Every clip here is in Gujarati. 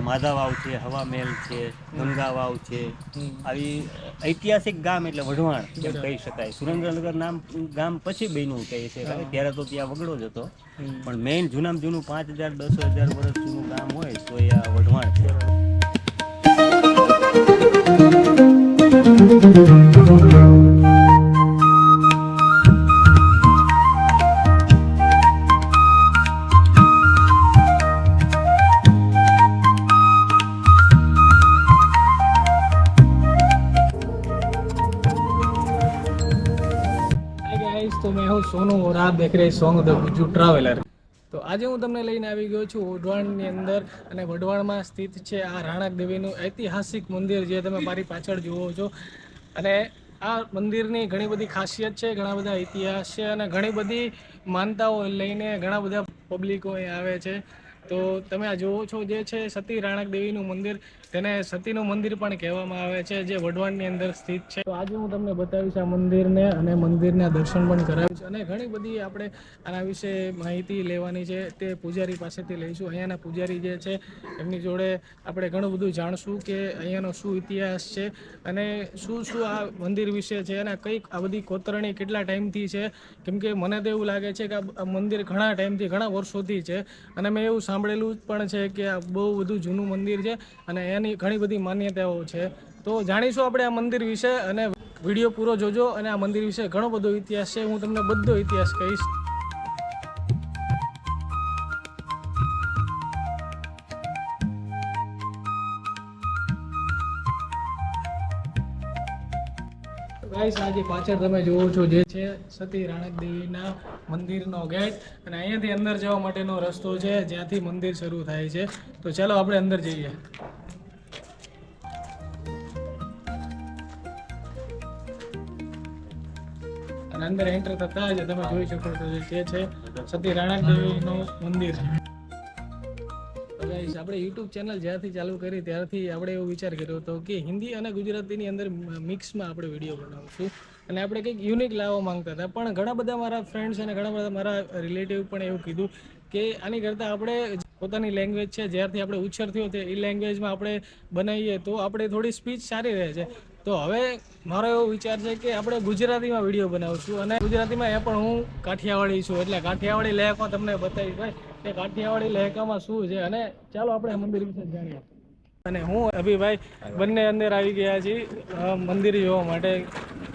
માધા વાવ છે, હવા મહેલ છે, ગંગા વાવ છે, આવી ઐતિહાસિક ગામ એટલે વઢવાણ એમ કહી શકાય. સુરેન્દ્રનગર નામ ગામ પછી બન્યું કહે છે, ત્યારે તો ત્યાં વગડો જ હતો, પણ મેઇન જૂનામાં જૂનું 5000-10,000 વર્ષ જૂનું ગામ હોય તો એ આ વઢવાણ છે. तो मैं हूँ सोनू और आप देख रहे हैं सॉन्ग द गुज्जू ट्रावेलर। તો આજે હું તમને લઈને આવી ગયો છું વઢવાણની અંદર, અને વઢવાણમાં સ્થિત છે આ રાણક દેવીનું ઐતિહાસિક મંદિર જે તમે મારી પાછળ જુઓ છો. અને આ મંદિરની ઘણી બધી ખાસિયત છે, ઘણા બધા ઇતિહાસ છે, અને ઘણી બધી માનતાઓ લઈને ઘણા બધા પબ્લિકો અહીં આવે છે. તો તમે આ જુઓ છો જે છે સતી રાણક દેવીનું મંદિર, તેને સતીનું મંદિર પણ કહેવામાં આવે છે, જે વઢવાણની અંદર સ્થિત છે. તો આજે હું તમને બતાવીશ આ મંદિરને, અને મંદિરના દર્શન પણ કરાવીશ, અને ઘણી બધી આપણે આના વિશે માહિતી લેવાની છે તે પૂજારી પાસેથી લઈશું. અહીંયાના પૂજારી જે છે એમની જોડે આપણે ઘણું બધું જાણશું કે અહીંયાનો શું ઇતિહાસ છે, અને શું શું આ મંદિર વિશે છે, અને કંઈક આ બધી કોતરણી કેટલા ટાઈમથી છે. કેમ કે મને તો એવું લાગે છે કે આ મંદિર ઘણા ટાઈમથી, ઘણા વર્ષોથી છે, અને મેં એવું સાંભળેલું પણ છે કે આ બહુ બધું જૂનું મંદિર છે, અને એની ઘણી બધી માન્યતાઓ છે. તો જાણીશું આપણે આ મંદિર વિશે, અને વિડીયો પૂરો જોજો, અને આ મંદિર વિશે ઘણો બધો ઇતિહાસ છે, હું તમને બધો ઇતિહાસ કહીશ. ગાઈસ, આજે પાછળ તમે જોવો છો જે છે સતી રાણક દેવીના મંદિરનો ગેટ, અને અહીંયાથી અંદર જવા માટેનો રસ્તો છે જ્યાંથી મંદિર શરૂ થાય છે. તો ચાલો આપણે અંદર જઈએ. અને અંદર એન્ટર થતા જ તમે જોઈ શકો છો જે છે સતી રાણક દેવીનું મંદિર. ગાઈસ, આપણે યુટ્યુબ ચેનલ જ્યારથી ચાલુ કરી ત્યારથી આપણે એવો વિચાર કર્યો હતો કે હિન્દી અને ગુજરાતીની અંદર મિક્સમાં આપણે વિડીયો બનાવશું, અને આપણે કંઈક યુનિક લાવવા માંગતા હતા. પણ ઘણા બધા મારા ફ્રેન્ડ્સ અને ઘણા બધા મારા રિલેટિવ પણ એવું કીધું કે આની કરતાં આપણે પોતાની લેંગ્વેજ છે, જ્યારથી આપણે ઉછેર થયો તે એ લેંગ્વેજમાં આપણે બનાવીએ તો આપણે થોડી સ્પીચ સારી રહે છે. તો હવે મારો એવો વિચાર છે કે આપણે ગુજરાતીમાં વિડીયો બનાવશું, અને ગુજરાતીમાં એ પણ હું કાઠિયાવાડી છું, એટલે કાઠિયાવાડી લહેકો તમને બતાવીશ ભાઈ કે કાઠિયાવાડી લહેકામાં શું છે. અને ચાલો આપણે મંદિર વિશે જાણીએ. અને હું અભિભાઈ બંને અંદર આવી ગયા છીએ મંદિર જોવા માટે.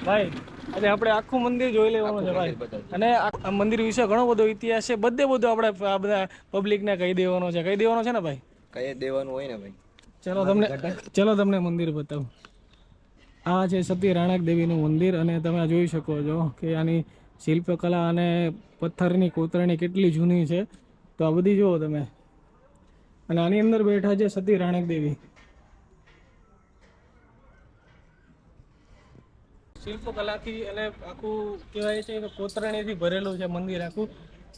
ભાઈ, આજે આપણે આખું મંદિર જોઈ લેવાનું છે ભાઈ, અને આ મંદિર વિશે ઘણો બધો ઇતિહાસ છે, બધું આપણે આ બધા પબ્લિકને કહી દેવાનો છે. કહી દેવાનો છે ને ભાઈ? કહી દેવાનું હોય ને ભાઈ. ચલો તમને મંદિર બતાવું. આ છે સતી રાણક દેવીનું મંદિર, અને તમે જોઈ શકો છો કે આની શિલ્પકલા અને પથ્થરની કોતરણી કેટલી જૂની છે. તો આ બધી જુઓ તમે, અને આની અંદર બેઠા છે સતી રાણક દેવી. શિલ્પકલાથી અને આખું કહેવાય છે કે કોતરણીથી ભરેલું છે મંદિર આખું.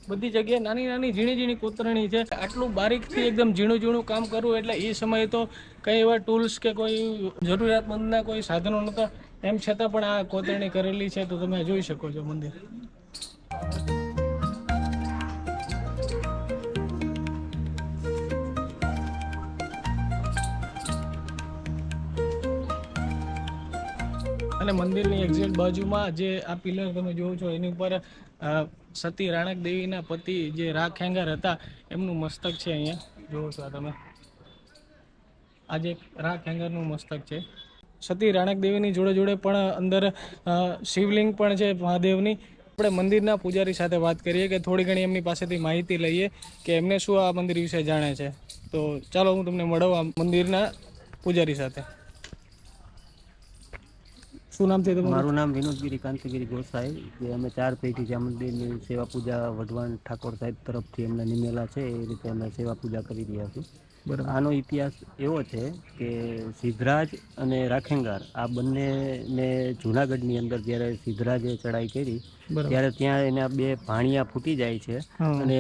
બધી જગ્યાએ નાની નાની ઝીણી ઝીણી કોતરણી છે. આટલું બારીકથી એકદમ ઝીણું ઝીણું કામ કરવું, એટલે એ સમયે તો કંઈ એવા ટૂલ્સ કે કોઈ જરૂરિયાતમંદના કોઈ સાધનો નહોતા, એમ છતાં પણ આ કોતરણી કરેલી છે. તો તમે જોઈ શકો છો મંદિર. અને મંદિરની એક્ઝેક્ટ બાજુમાં જે આ પિલર તમે જોવો છો એની ઉપર સતી રાણક દેવીના પતિ જે રાખેંગાર હતા એમનું મસ્તક છે. અહીંયા જોવો છો તમે, આ જે રાખેંગારનું મસ્તક છે. સતી રાણક દેવીની જોડે જોડે પણ અંદર શિવલિંગ પણ છે મહાદેવની. આપણે મંદિરના પૂજારી સાથે વાત કરીએ કે થોડી ઘણી એમની પાસેથી માહિતી લઈએ કે એમને શું આ મંદિર વિશે જાણે છે. તો ચાલો હું તમને મળવા મંદિરના પૂજારી સાથે. શું નામ છે તમારું? મારું નામ વિનોદગીરી કાંતિગીરી ગોસાઈ. જે અમે 4 પેઢીથી આ મંદિરની સેવા પૂજા વઢવાણ ઠાકોર સાહેબ તરફથી એમને નિમેલા છે, એ રીતે અમે સેવા પૂજા કરી રહ્યા છીએ. આનો ઇતિહાસ એવો છે કે સિદ્ધરાજ અને રાખેંગાર આ બંનેને જૂનાગઢની અંદર જ્યારે સિદ્ધરાજે ચડાઈ કરી ત્યારે ત્યાં એના 2 ભાણિયા ફૂટી જાય છે, અને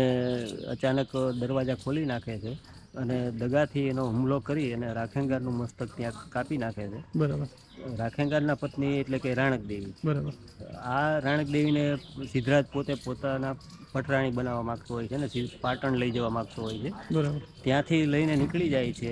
અચાનક દરવાજા ખોલી નાખે છે, અને દગાથી એનો હુમલો કરી અને રાખેંગારનું મસ્તક ત્યાં કાપી નાખે છે. બરાબર. રાખેંગારના પત્ની એટલે કે રાણક દેવી. બરાબર. આ રાણક દેવીને સિદ્ધરાજ પોતે પોતાના પટરાણી બનાવવા માગતો હોય છે ને પાટણ લઈ જવા માગતો હોય છે, બરાબર ત્યાંથી લઈને નીકળી જાય છે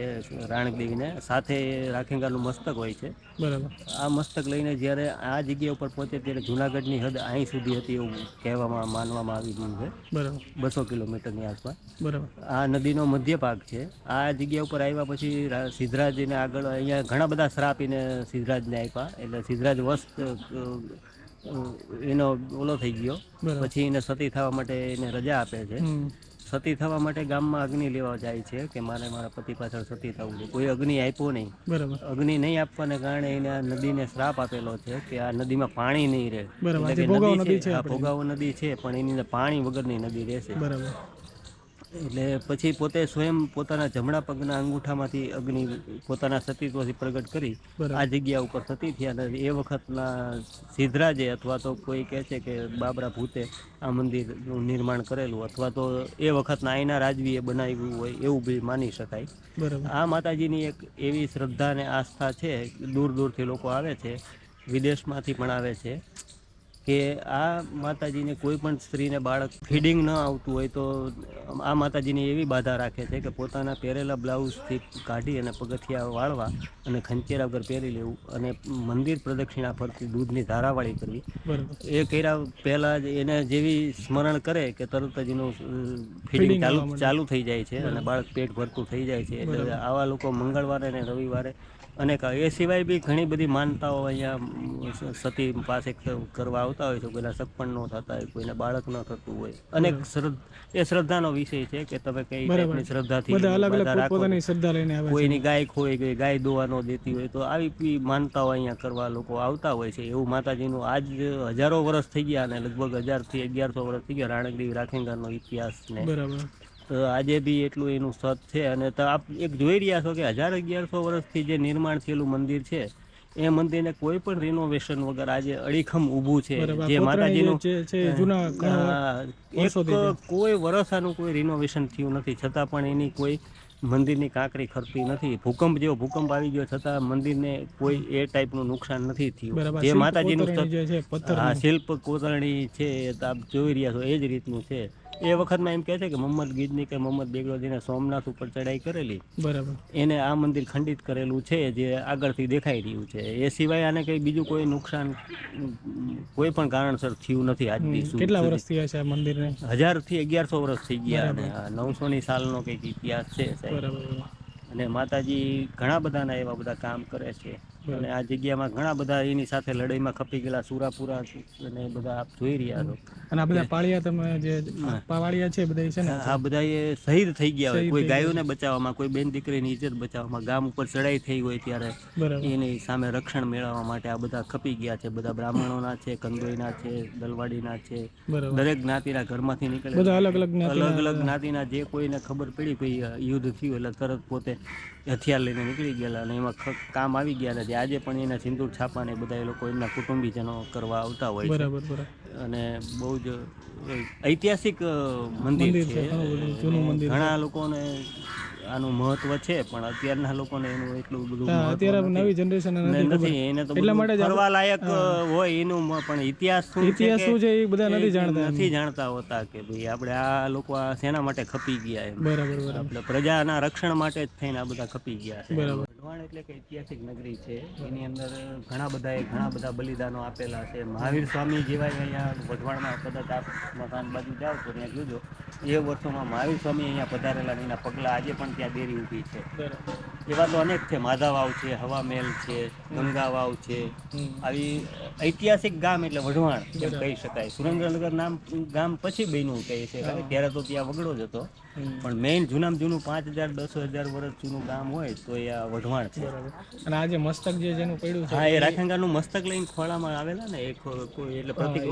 રાણકદેવીને. સાથે રાખેંગારનું મસ્તક હોય છે. બરાબર આ મસ્તક લઈને જ્યારે આ જગ્યા ઉપર પહોંચે ત્યારે જૂનાગઢની હદ અહીં સુધી હતી એવું કહેવામાં માનવામાં આવી રહ્યું છે. બરાબર 200 કિલોમીટરની આસપાસ બરાબર આ નદીનો મધ્ય ભાગ છે. આ જગ્યા ઉપર આવ્યા પછી સિદ્ધરાજને આગળ અહીંયા ઘણા બધા શ્રાપ એને સિદ્ધરાજને આપ્યા, એટલે સિદ્ધરાજ એનો ઓલો થઈ ગયો. બરાબર. પછી એને સતી થવા માટે એને રજા આપે છે. સતી થવા માટે ગામમાં અગ્નિ લેવા જાય છે કે મારા પતિ પાછળ સતી થવું છે. કોઈ અગ્નિ આપ્યો નહીં. બરાબર અગ્નિ નહીં આપવાને કારણે એને આ નદીને શ્રાપ આપેલો છે કે આ નદીમાં પાણી નહીં રહે. બરાબર. એટલે કે ભોગાવો નદી નદી છે, છે આ ભોગાવો નદી છે, પણ એની અંદર પાણી વગરની નદી રહેશે. બરાબર એટલે પછી પોતે સ્વયં પોતાના જમણા પગના અંગૂઠામાંથી અગ્નિ પોતાના સતીત્વથી પ્રગટ કરી બરાબર. આ જગ્યા ઉપર સતી થયા. અને એ વખતના સિદ્ધરાજે અથવા તો કોઈ કહે છે કે બાબરા ભૂતે આ મંદિરનું નિર્માણ કરેલું, અથવા તો એ વખતના અહીંના રાજવીએ બનાવ્યું હોય એવું બી માની શકાય. બરાબર આ માતાજીની એક એવી શ્રદ્ધા અને આસ્થા છે, દૂર દૂરથી લોકો આવે છે, વિદેશમાંથી પણ આવે છે, કે આ માતાજીને કોઈ પણ સ્ત્રીને બાળક ફીડિંગ ન આવતું હોય તો આ માતાજીની એવી બાધા રાખે છે કે પોતાના પહેરેલા બ્લાઉઝથી કાઢી અને પગથિયા વાળવા અને ખંચેરા વગર પહેરી લેવું અને મંદિર પ્રદક્ષિણા ફરતી દૂધની ધારાવાળી કરવી. બરાબર એ કર્યા પહેલાં જ એને જેવી સ્મરણ કરે કે તરત જ એનું ફીડિંગ ચાલુ થઈ જાય છે અને બાળક પેટ ભરતું થઈ જાય છે. એટલે આવા લોકો મંગળવારે અને રવિવારે અને એ સિવાય બી ઘણી બધી માનતાઓ અહીંયા સતી પાસે કરવા આવતા હોય છે. કોઈના સગપણ ન થતા હોય, કોઈને બાળક ન થતું હોય, અનેક એ શ્રદ્ધાનો વિષય છે કે તમે કઈ ટાઈપની શ્રદ્ધાથી પોતાની શ્રદ્ધા લઈને આવે. કોઈની ગાય ખોઈ ગઈ, ગાય દોવા ન દેતી હોય તો આવી માનતાઓ અહીંયા કરવા લોકો આવતા હોય છે. એવું માતાજીનું આજ હજારો વર્ષ થઈ ગયા અને લગભગ 1000 થી 1100 વર્ષ થઈ ગયા રાણકદેવી રાખેંગારનો ઇતિહાસ ને. બરાબર આજે બી એટલું એનું સત છે. અને આપ એક જોઈ રહ્યા છો કે 1000-1100 વર્ષથી જે નિર્માણ થયેલું મંદિર છે એ મંદિરને કોઈ પણ રિનોવેશન વગર આજે અડીખમ ઊભું છે. જે માતાજીનું કોઈ વર્ષાનું કોઈ રિનોવેશન થયું નથી, છતાં પણ એની કોઈ મંદિરની કાંકરી ખરતી નથી. ભૂકંપ જેવો ભૂકંપ આવી ગયો છતાં મંદિરને કોઈ એ ટાઈપનું નુકસાન નથી થયું. જે માતાજીનું શિલ્પ કોતરણી છે આપ જોઈ રહ્યા છો એ જ રીતનું છે. એ વખતમાં એમ કહે છે કે મોહમ્મદ ગિજની કે મોહમ્મદ બેગડોજીને સોમનાથ ઉપર ચડાઈ કરેલી, બરાબર, એને આ મંદિર ખંડિત કરેલું છે જે આગળથી દેખાઈ રહ્યું છે. એ સિવાય આને કંઈ બીજું કોઈ નુકસાન કોઈ પણ કારણસર થયું નથી આજ દી સુધી. કેટલા વર્ષ થયા છે આ મંદિરને? 1000 થી 1100 વર્ષ થઈ ગયા અને 900ની સાલનો કંઈક ઇતિહાસ છે સાહેબ. અને માતાજી ઘણા બધાના એવા બધા કામ કરે છે. અને આ જગ્યામાં ઘણા બધા એની સાથે લડાઈમાં ખપી ગયેલા સુરાપુરા અને બધા આપ જોઈ રહ્યા છો. અને આ બધા પાળિયા તમે જે પાવાળિયા છે બધા છે ને, આ બધા એ શહીદ થઈ ગયા હોય. કોઈ ગાયોને બચાવવામાં, કોઈ બેન દીકરીની ઇજ્જત બચાવવામાં, ગામ ઉપર ચડાઈ થઈ હોય ત્યારે એની સામે રક્ષણ મેળવવા માટે આ બધા ખપી ગયા છે. બધા બ્રાહ્મણોના છે, કંદોઈના છે, દલવાડીના છે, દરેક જ્ઞાતિના ઘરમાંથી નીકળે અલગ અલગ જ્ઞાતિના જે કોઈને ખબર પડી કોઈ યુદ્ધ થયું એટલે તરત પોતે હથિયાર લઈને નીકળી ગયેલા અને એમાં કામ આવી ગયા નથી. આજે પણ એના સિંદૂર છાપાને બધા એ લોકો એમના કુટુંબીજનો કરવા આવતા હોય છે. અને બહુ જ ઐતિહાસિક મંદિર છે. ઘણા લોકોને આનું મહત્વ છે પણ અત્યારના લોકોને એનું એટલું બધું અત્યારે નવી જનરેશન નથી. એને તો ફરવા લાયક હોય એનું પણ ઇતિહાસ શું છે એ બધા નથી જાણતા હોતા કે ભાઈ આપણે આ લોકો આ શેના માટે ખપી ગયા એમ. બરાબર. આપણે પ્રજાના રક્ષણ માટે જ થઈને આ બધા ખપી ગયા છે. વઢવાણ એટલે કે ઐતિહાસિક નગરી છે. એની અંદર ઘણા બધા બલિદાનો આપેલા છે. મહાવીર સ્વામી જેવા અહીંયા વઢવાણમાં કદાચ આપ મકાન બાજુ જાઓ તો ત્યાં જોજો એ વર્ષોમાં મહાવીર સ્વામી અહીંયા પધારેલા એના પગલા આજે પણ ત્યાં દેરી ઊભી છે. એવા તો અનેક છે. માધા વાવ છે, હવા મહેલ છે, ગંગા વાવ છે. આવી ઐતિહાસિક ગામ એટલે વઢવાણ એમ કહી શકાય. સુરેન્દ્રનગર ગામ પછી બન્યું કહે છે, ત્યારે તો ત્યાં વગડો જ હતો. પણ મેઇન જૂનામાં જૂનું 5000-10 વર્ષ જૂનું ગામ હોય તો એ આ વઢવાણ છે. અને આજે મસ્તક જે જેનું પડ્યું છે, હા, એ રાખેંગારનું મસ્તક લઈને ખોળામાં આવેલા ને એક કોઈ એટલે પ્રતિક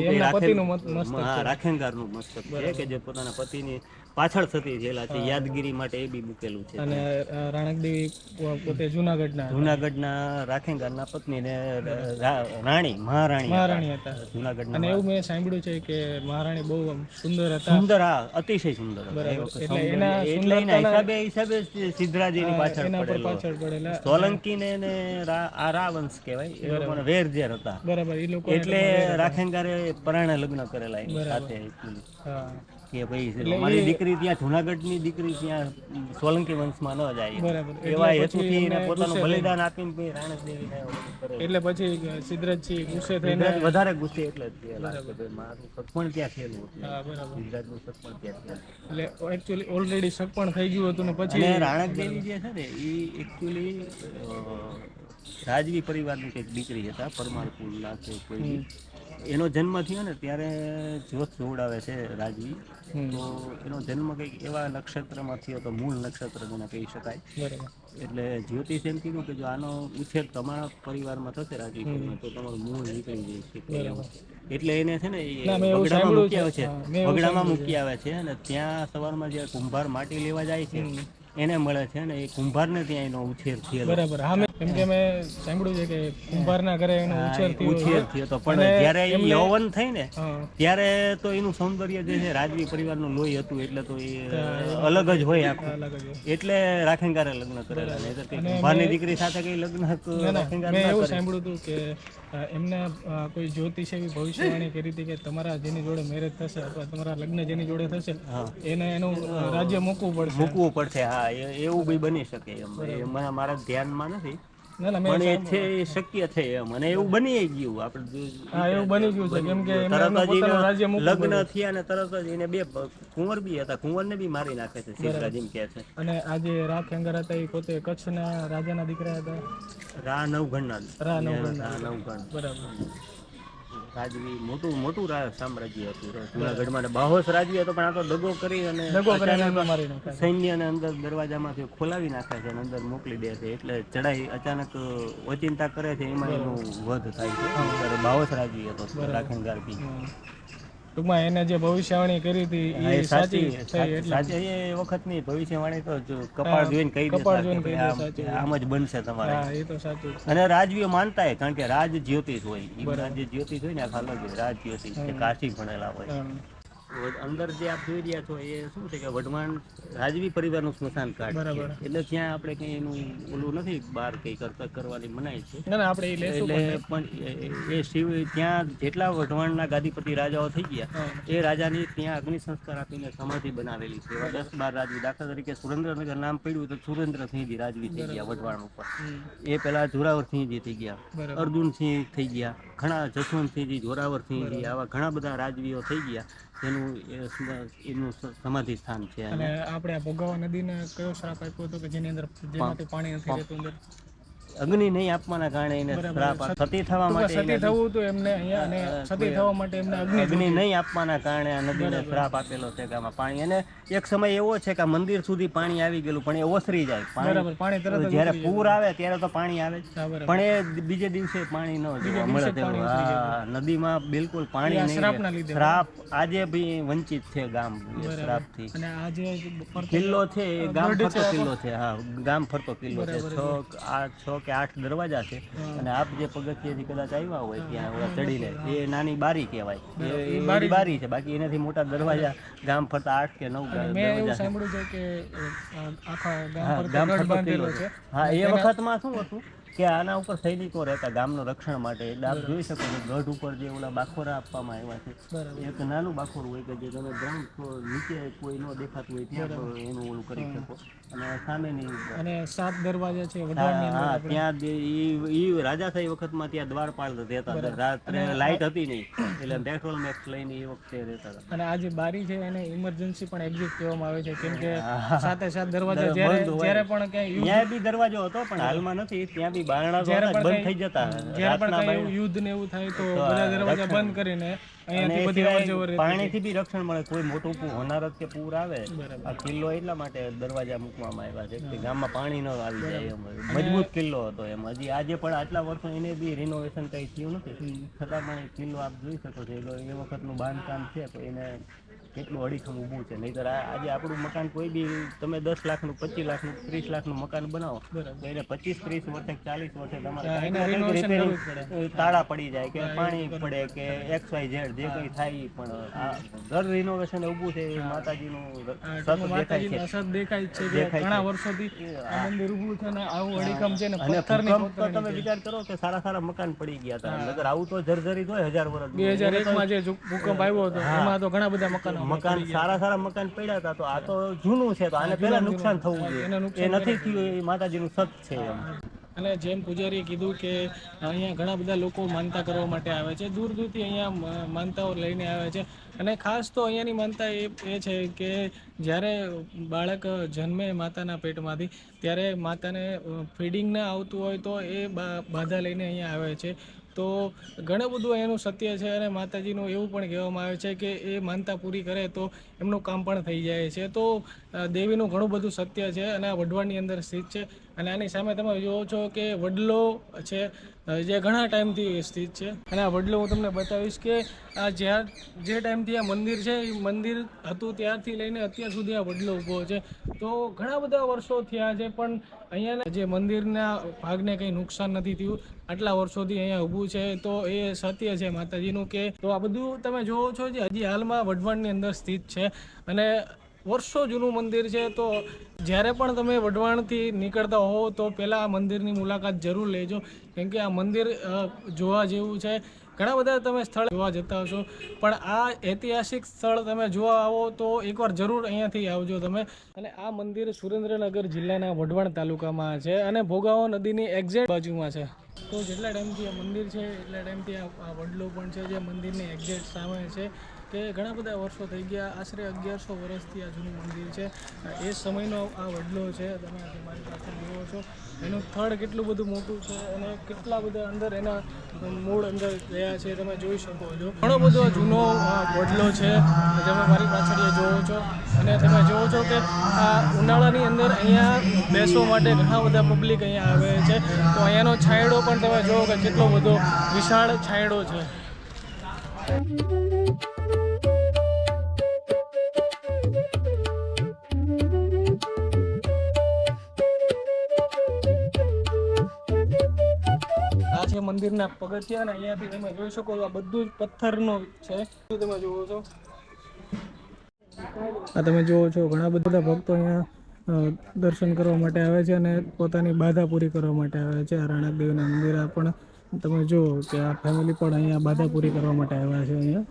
રાખેંગારનું મસ્તક છે કે જે પોતાના પતિની પાછળ થતી ગયેલા છે. યાદગીરી માટે એ બી મૂકેલું છે. અને રાણકદેવી પોતે જૂનાગઢના રાખેંગારના પત્નીને મહારાણી હતા જૂનાગઢના. અને એવું મેં સાંભળ્યું છે કે મહારાણી બહુ સુંદર હતા. સુંદર, હા, અતિશય સુંદર. એટલે એના હિસાબે સિદ્ધરાજની પાછળ પડેલા સોલંકીને આ રાવંશ કહેવાય. એ લોકોને વેરઝેર હતા. બરાબર. એ લોકો એટલે રાખેંગારે પરાણે લગ્ન કરેલા એની સાથે. કે ભાઈ મારી દીકરી ત્યાં જુનાગઢની દીકરી ત્યાં સોલંકી વંશમાં ન જાય, બરાબર. એવા હેતુથી એને પોતાનું બલિદાન આપીને ભાઈ રાણક દેવીને ઓલું કરે. એટલે પછી સિદ્ધરાજજી ગુસ્સે થઈને ગુજરાત વધારે ગુસ્સે એટલે જ થયેલા કે ભાઈ મારું સગપણ ત્યાં થયેલું હતું. હા બરાબર. ગુજરાતનું સગપણ ત્યાં થયેલું એટલે એકચ્યુઅલી ઓલરેડી સગપણ થઈ ગયું હતું ને પછી અને રાણક દેવી જે છે ને એ એકચ્યુઅલી રાજવી પરિવારની કંઈક દીકરી હતા, પરમાર કુલના કે કોઈ. એનો જન્મ થયો ને ત્યારે જોત જોવડાવે છે રાજવી, તો એનો જન્મ કંઈક એવા નક્ષત્રમાં થયો તો મૂળ નક્ષત્ર જેને કહી શકાય. બરાબર. એટલે જ્યોતિષ એમ કીધું કે જો આનો ઉછેર તમારા પરિવારમાં થશે રાજવી પરિવાર તો તમારું મૂળ નીકળી જાય છે. એટલે એને છે ને વગડામાં મૂકી આવે છે, વગડામાં મૂકી આવે છે અને ત્યાં સવારમાં જે કુંભાર માટી લેવા જાય છે એને મળે છે ને એ કુંભારને ત્યાં એનો ઉછેર થયેલો. બરાબર. હા કેમ કે મેં સાંભળ્યું છે કે કુંભારના ઘરે એનો ઉછેર થયો તો પણ જ્યારે એ યૌવન થઈ ને ત્યારે તો એનું સૌંદર્ય જે છે રાજવી પરિવારનું લોહી હતું એટલે તો એ અલગ જ હોય આખું. એટલે રાખેંગારે લગ્ન કરેલા, નહીં તો કુંભારની દીકરી સાથે કઈ લગ્ન રાખેંગાર મેં એવું સાંભળ્યું હતું કે એમને કોઈ જ્યોતિષ એવી ભવિષ્યવાણી કરી હતી કે તમારા જેની જોડે મેરેજ થશે અથવા તમારા લગ્ન જેની જોડે થશે એને એનું રાજ્ય મૂકવું પડશે. હા એવું બી બની શકે એમ, મારા ધ્યાનમાં નથી પણ એ છે, એ શક્ય છે એમ, અને એવું બની ગયું. આપણે એવું બની ગયું છે કેમ કે તરત જ લગ્ન થયા અને તરત જ એને બે કુંવર બી હતા, કુંવરને બી મારી નાખે છે સિદ્ધરાજ એમ કહે છે. અને આ જે રાખેંગર હતા એ પોતે કચ્છના રાજાના દીકરા હતા, રા નવગણના. બરાબર. રાજવી મોટું સામ્રાજ્ય હતું જુનાગઢમાં. બાહોશ રાજવી હતો પણ આ તો દગો કરી અને સૈન્યને અંદર દરવાજામાંથી ખોલાવી નાખે છે અને અંદર મોકલી દે છે. એટલે ચડાઈ અચાનક ઓચિંતા કરે છે, એમાં એનું વધ થાય છે. બાહોશ રાજવી હતો રાખેંગાર બી. ટૂંકમાં એને જે ભવિષ્યવાણી કરી હતી એ સાચી એ વખતની ભવિષ્યવાણી તો કપાળ જોઈને કહી દે આમ જ બનશે તમારે. એ તો સાચું. અને રાજવીઓ માનતા કારણ કે રાજ જ્યોતિષ હોય, જે જ્યોતિષ હોય ને આખા અલગ રાજ જ્યોતિષ કાશી ભણેલા હોય. અંદર જે આપ જોઈ રહ્યા છો એ શું છે કે વઢવાણ રાજવી પરિવારનું સ્મશાન ઘાટ છે. એટલે ત્યાં આપણે કઈ એનું ઓલું નથી, બહાર કઈ કરવાની મનાય છે. એટલે પણ એ શિવ ત્યાં જેટલા વઢવાણના ગાદીપતિ રાજાઓ થઈ ગયા એ રાજાની ત્યાં અગ્નિ સંસ્કાર આપીને સમાધિ બનાવેલી છે. એવા 10-12 રાજવી, દાખલા તરીકે સુરેન્દ્રનગર નામ પડ્યું તો સુરેન્દ્રસિંહજી રાજવી થઈ ગયા વઢવાણ ઉપર. એ પેલા જોરાવરસિંહજી થઈ ગયા, અર્જુનસિંહ થઈ ગયા, ઘણા જસવંતસિંહજી, જોરાવરસિંહજી, આવા ઘણા બધા રાજવીઓ થઈ ગયા એનું સમાધિ સ્થાન છે. અને આપણે ભોગાવા નદીને કયો શ્રાપ આપ્યો હતો કે જેની અંદર જેમાંથી પાણી નથી રહેતું અંદર? અગ્નિ નહીં આપવાના કારણે એને શ્રાપ, સતી થવા માટે સતી થવું હતું એમને અહીંયા, અને સતી થવા માટે એમને અગ્નિ નહીં આપવાના કારણે આ નદીને શ્રાપ આપેલો છે કે આમાં પાણી. અને એક સમય એવો છે કે મંદિર સુધી પાણી આવી ગયેલું પણ એ ઓસરી જાય પાણી તરત. જ્યારે પૂર આવે ત્યારે તો પાણી આવે પણ એ બીજે દિવસે પાણી ન જોવા મળે. નદીમાં બિલકુલ પાણી નહીં. શ્રાપ આજે બી વંચિત છે ગામ શ્રાપથી. અને આ જે કિલ્લો છે એ ગામ ફરતો કિલ્લો છે. હા, ગામ ફરતો કિલ્લો છે. 6 કે 8 દરવાજા છે અને આપ જે પગથિયેથી કદાચ આવ્યા હોય ત્યાં ઓલા ચડીને એ નાની બારી કહેવાય, એ બારી છે. બાકી એનાથી મોટા દરવાજા ગામ ફરતા 8 કે 9 દરવાજા છે. ગામ ફરતો કિલ્લો છે. હા, એ વખતમાં શું હતું કે આના ઉપર સૈનિકો રહેતા ગામનું રક્ષણ માટે. એટલે આપ જોઈ શકો છો ગઢ ઉપર જે ઓલા બાખોરા આપવામાં આવ્યા છે, એક નાનું બાખોરું હોય કે જે તમે ગ્રાઉન્ડ ફ્લોર નીચે કોઈ ન દેખાતું હોય ત્યાં એનું ઓલું કરી શકો. અને સામેની અને 7 દરવાજા છે ત્યાં એ રાજાશાહી વખતમાં ત્યાં દ્વારપાળ રહેતા. રાત્રે લાઇટ હતી નહીં એટલે પેટ્રોલ મેક્સ લઈને એ વખતે રહેતા હતા. અને આ જે બારી છે એને ઇમરજન્સી પણ એક્ઝિટ કહેવામાં આવે છે કેમ કે 7 દરવાજા જ્યારે પણ ત્યાં બી દરવાજો હતો પણ હાલમાં નથી. ત્યાં બી બારણા બંધ થઈ જતા. જ્યારે પણ યુદ્ધ ને એવું થાય તો બધા દરવાજા બંધ કરીને પાણીથી બી રક્ષણ મળે. કોઈ મોટું હોનારત કે પૂર આવે, આ કિલ્લો એટલા માટે દરવાજા મૂકવામાં આવ્યા છે કે ગામમાં પાણી ન આવી જાય એમ. મજબૂત કિલ્લો હતો એમ. હજી આજે પણ આટલા વર્ષો એને બી રિનોવેશન કઈ થયું નથી છતાં પણ કિલ્લો આપ જોઈ શકો છો. એ વખતનું બાંધકામ છે તો એને કેટલું અડીખમ ઊભું છે. નહીંતર આજે આપણું મકાન કોઈ બી તમે 10 લાખનું, 25 લાખનું, 30 લાખનું મકાન બનાવો તો એને 25-30 વર્ષે 40 વર્ષે તમારે તાળા પડી જાય કે પાણી પડે કે XYZ જે કંઈ થાય. પણ આ ઘર રિનોવેશન ઊભું છે માતાજીનું સત દેખાય છે. ઘણા વર્ષોથી આ મંદિર ઊભું છે ને આવું અડીખમ છે ને ભૂકંપ તો તમે વિચાર કરો કે સારા મકાન પડી ગયા હતા. નગર આવું તો જર્જરિત હોય 1000 વર્ષ. 2001માં જે ભૂકંપ આવ્યો હતો એમાં તો ઘણા બધા મકાન સારા મકાન પડ્યા હતા, તો આ તો જૂનું છે, તો આને પહેલા નુકસાન થવું જોઈએ. એ નથી થયું, એ માતાજીનું સત છે એમ. અને જેમ પૂજારીએ કીધું કે અહીંયા ઘણા બધા લોકો માનતા કરવા માટે આવે છે, દૂર દૂરથી અહીંયા માનતાઓ લઈને આવે છે. અને ખાસ તો અહીંયાની માનતા એ છે કે જ્યારે બાળક જન્મે માતાના પેટમાંથી, ત્યારે માતાને ફીડિંગ ના આવતું હોય તો એ બાધા લઈને અહીંયા આવે છે. તો ઘણું બધું એનું સત્ય છે. અને માતાજીનું એવું પણ કહેવામાં આવે છે કે એ માનતા પૂરી કરે તો એમનું કામ પણ થઈ જાય છે. તો દેવીનું ઘણું બધું સત્ય છે અને આ વઢવાણની અંદર સ્થિત છે. અને આની સામે તમે જુઓ છો કે વડલો છે, જે ઘણા ટાઈમથી સ્થિત છે. અને આ વડલો હું તમને બતાવીશ કે આ જે ટાઈમથી આ મંદિર છે, એ મંદિર હતું ત્યારથી લઈને અત્યાર સુધી આ વડલો ઊભો છે. તો ઘણા બધા વર્ષો થયા છે, પણ અહીંયા જે મંદિરના ભાગને કંઈ નુકસાન નથી થયું. આટલા વર્ષોથી અહીંયા ઊભું છે, તો એ સત્ય છે માતાજીનું. કે તો આ બધું તમે જોવો છો જે હજી હાલમાં વઢવાણની અંદર સ્થિત છે અને વર્ષો જૂનું મંદિર છે. તો જ્યારે પણ તમે વઢવાણથી નીકળતા હો તો પહેલાં આ મંદિરની મુલાકાત જરૂર લેજો, કેમ કે આ મંદિર જોવા જેવું છે. ઘણા બધા તમે સ્થળ જોવા જતા હશો, પણ આ ઐતિહાસિક સ્થળ તમે જોવા આવો તો એકવાર જરૂર અહીંયાથી આવજો તમે. અને આ મંદિર સુરેન્દ્રનગર જિલ્લાના વઢવાણ તાલુકામાં છે અને ભોગાવો નદીની એક્ઝેક્ટ બાજુમાં છે. તો જેટલા ટાઈમથી આ મંદિર છે એટલા ટાઈમથી આ વડલો પણ છે, જે મંદિરની એક્ઝેક્ટ સામે છે. કે ઘણા બધા વર્ષો થઈ ગયા, આશરે 1100 વર્ષથી આ જૂનું મંદિર છે. એ સમયનો આ વડલો છે, તમે મારી પાસે જુઓ છો. એનું થડ કેટલું બધું મોટું છે અને કેટલા બધા અંદર એના મૂળ અંદર ગયા છે, તમે જોઈ શકો છો. ઘણો બધો જૂનો વડલો છે, તમે મારી પાછળ જોવો છો. અને તમે જોવો છો કે આ ઉનાળાની અંદર અહીંયા બેસવા માટે ઘણા બધા પબ્લિક અહીંયા આવે છે. તો અહીંયાનો છાંયડો પણ તમે જુઓ કે કેટલો બધો વિશાળ છાંયડો છે. મંદિરના પગથિયા અને અહીંયાથી તમે જોઈ શકો આ બધું જ પથ્થરનું છે. તમે જુઓ છો, આ તમે જુઓ છો ઘણા બધા ભક્તો અહીંયા દર્શન કરવા માટે આવે છે અને પોતાની બાધા પૂરી કરવા માટે આવે છે. આ રાણક દેવીના મંદિર પણ તમે જુઓ કે આ ફેમિલી પણ અહીંયા બાધા પૂરી કરવા માટે આવ્યા છે અહીંયા.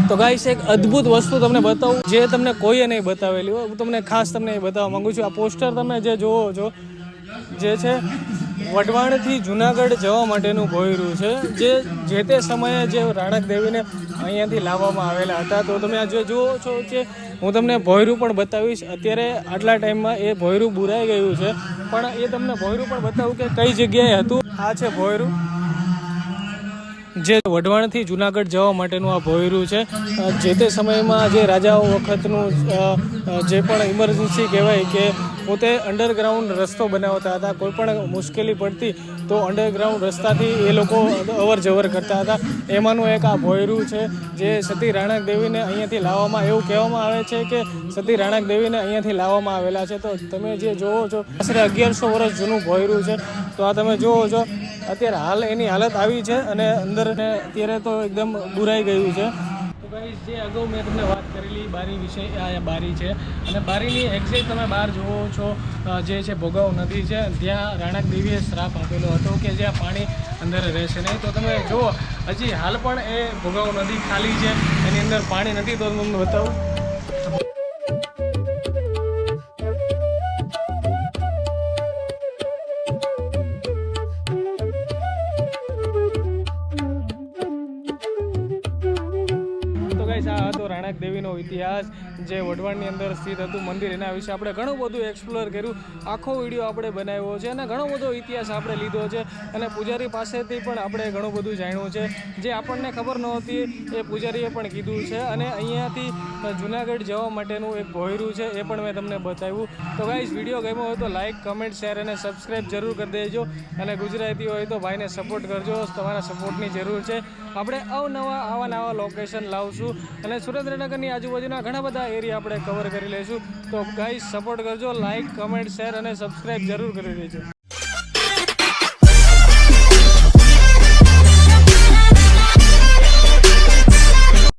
તો ગાઈસ, એક અદ્ભુત વસ્તુ તમને બતાવું જે તમને કોઈએ નહીં બતાવેલી હોય, હું તમને ખાસ તમને એ બતાવવા માંગુ છું. આ પોસ્ટર તમે જે જુઓ છો જે છે વઢવાણથી જુનાગઢ જવા માટેનું ભોંયરું છે, જે તે સમયે જે રાણક દેવીને અહીંયાથી લાવવામાં આવેલા હતા. તો તમે આ જે જુઓ છો કે હું તમને ભોંયરું પણ બતાવીશ. અત્યારે આટલા ટાઈમમાં એ ભોંયરું બુરાઈ ગયું છે, પણ એ તમને ભોંયરું પણ બતાવું કે કઈ જગ્યાએ હતું. આ છે ભોંયરું, જે વઢવાણથી જુનાગઢ જવા માટેનું આ ભોંયરું છે. જે તે સમયમાં જે રાજાઓ વખતનું જે પણ ઇમરજન્સી કહેવાય કે પોતે અંડરગ્રાઉન્ડ રસ્તો બનાવતા હતા, કોઈ પણ મુશ્કેલી પડતી તો અંડરગ્રાઉન્ડ રસ્તાથી એ લોકો અવર જવર કરતા હતા. એમાંનું એક આ ભોંયરું છે, જે સતી રાણક દેવીને અહીંયાથી લાવવામાં, એવું કહેવામાં આવે છે કે સતી રાણક દેવીને અહીંયાથી લાવવામાં આવેલા છે. તો તમે જે જોવો છો આશરે 1100 વર્ષ જૂનું ભોંયરું છે. તો આ તમે જોવો છો અત્યારે હાલ એની હાલત આવી છે અને અંદર અત્યારે તો એકદમ બુરાઈ ગયું છે. તો ગાઈસ, જે અગાઉ મેં તમને વાત કરેલી બારી વિશે, આ બારી છે અને બારીની એક્ઝેક્ટ તમે બહાર જુઓ છો જે છે ભોગાવો નદી છે, ત્યાં રાણક દેવીએ શ્રાપ આપેલો હતો કે જ્યાં પાણી અંદર રહેશે નહીં. તો તમે જુઓ હજી હાલ પણ એ ભોગાવો નદી ખાલી છે, એની અંદર પાણી નથી. તો તમને બતાવું. આ હતો રાણક દેવીનો ઇતિહાસ, જે વઢવાણની અંદર સ્થિત હતું મંદિર. એના વિશે આપણે ઘણું બધું એક્સપ્લોર કર્યું, આખો વિડીયો આપણે બનાવ્યો છે અને ઘણો બધો ઇતિહાસ આપણે લીધો છે. અને પૂજારી પાસેથી પણ આપણે ઘણું બધું જાણ્યું છે, જે આપણને ખબર નહોતી એ પૂજારીએ પણ કીધું છે. અને અહીંયાથી જુનાગઢ જવા માટેનું એક ભોંયરું છે, એ પણ મેં તમને બતાવ્યું. તો ગાઈસ, વિડીયો ગમ્યો હોય તો લાઇક, કમેન્ટ, શેર અને સબસ્ક્રાઈબ જરૂર કરી દેજો. અને ગુજરાતી હોય તો ભાઈને સપોર્ટ કરજો, તમારા સપોર્ટની જરૂર છે. આપણે આવા નવા લોકેશન લાવશું અને સુરેન્દ્રનગરની આજુબાજુના ઘણા બધા એરિયા આપણે કવર કરી લઈશું. તો ગાઈસ, સપોર્ટ કરજો, લાઇક, કમેન્ટ, શેર અને સબસ્ક્રાઈબ જરૂર કરી દેજો.